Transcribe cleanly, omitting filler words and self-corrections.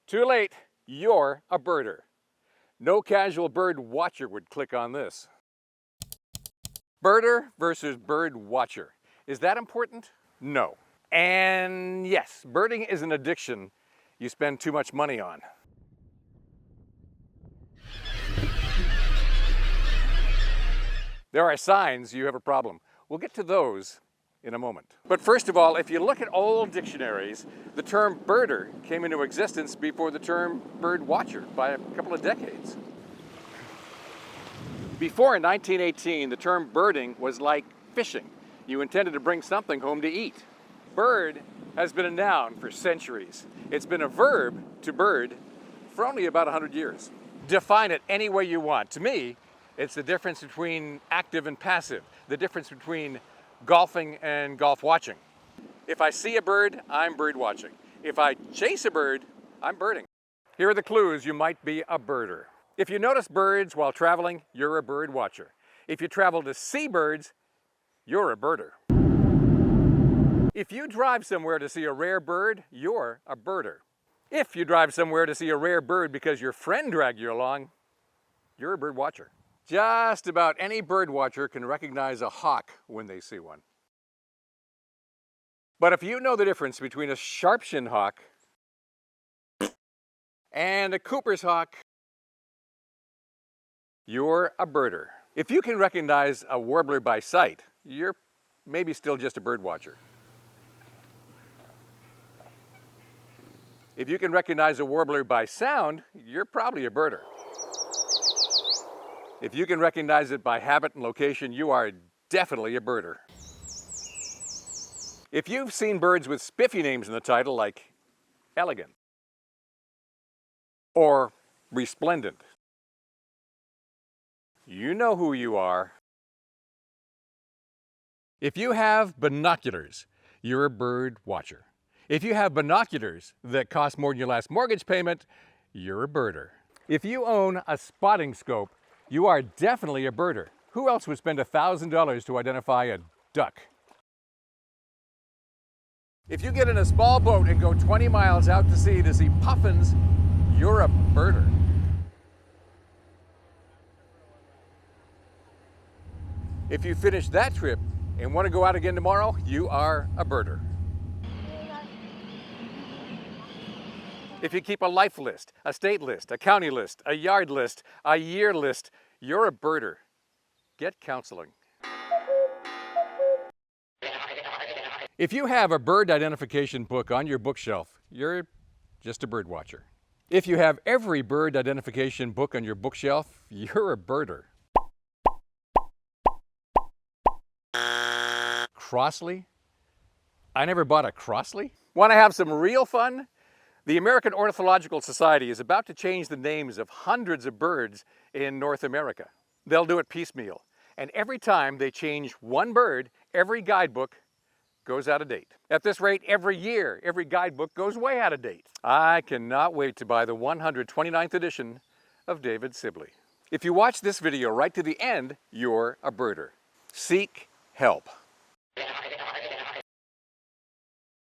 Too late, you're a birder. No casual bird watcher would click on this. Birder versus bird watcher. Is that important? No. And yes, birding is an addiction you spend too much money on. There are signs you have a problem. We'll get to those in a moment. But first of all, if you look at old dictionaries, the term birder came into existence before the term bird watcher by a couple of decades. Before 1918, the term birding was like fishing. You intended to bring something home to eat. Bird has been a noun for centuries. It's been a verb to bird for only about 100 years. Define it any way you want. To me, it's the difference between active and passive, the difference between golfing and golf watching. If I see a bird, I'm bird watching. If I chase a bird, I'm birding. Here are the clues you might be a birder. If you notice birds while traveling, you're a bird watcher. If you travel to see birds, you're a birder. If you drive somewhere to see a rare bird, you're a birder. If you drive somewhere to see a rare bird because your friend dragged you along, you're a bird watcher. Just about any bird watcher can recognize a hawk when they see one. But if you know the difference between a sharp-shinned hawk and a Cooper's hawk, you're a birder. If you can recognize a warbler by sight, you're maybe still just a bird watcher. If you can recognize a warbler by sound, you're probably a birder. If you can recognize it by habit and location, you are definitely a birder. If you've seen birds with spiffy names in the title, like elegant or resplendent, you know who you are. If you have binoculars, you're a bird watcher. If you have binoculars that cost more than your last mortgage payment, you're a birder. If you own a spotting scope, you are definitely a birder. Who else would spend $1,000 to identify a duck? If you get in a small boat and go 20 miles out to sea to see puffins, you're a birder. If you finish that trip and want to go out again tomorrow, you are a birder. If you keep a life list, a state list, a county list, a yard list, a year list, you're a birder. Get counseling. If you have a bird identification book on your bookshelf, you're just a bird watcher. If you have every bird identification book on your bookshelf, you're a birder. Crossley? I never bought a Crossley? Want to have some real fun? The American Ornithological Society is about to change the names of hundreds of birds in North America. They'll do it piecemeal. And every time they change one bird, every guidebook goes out of date. At this rate, every year, every guidebook goes way out of date. I cannot wait to buy the 129th edition of David Sibley. If you watch this video right to the end, you're a birder. Seek help.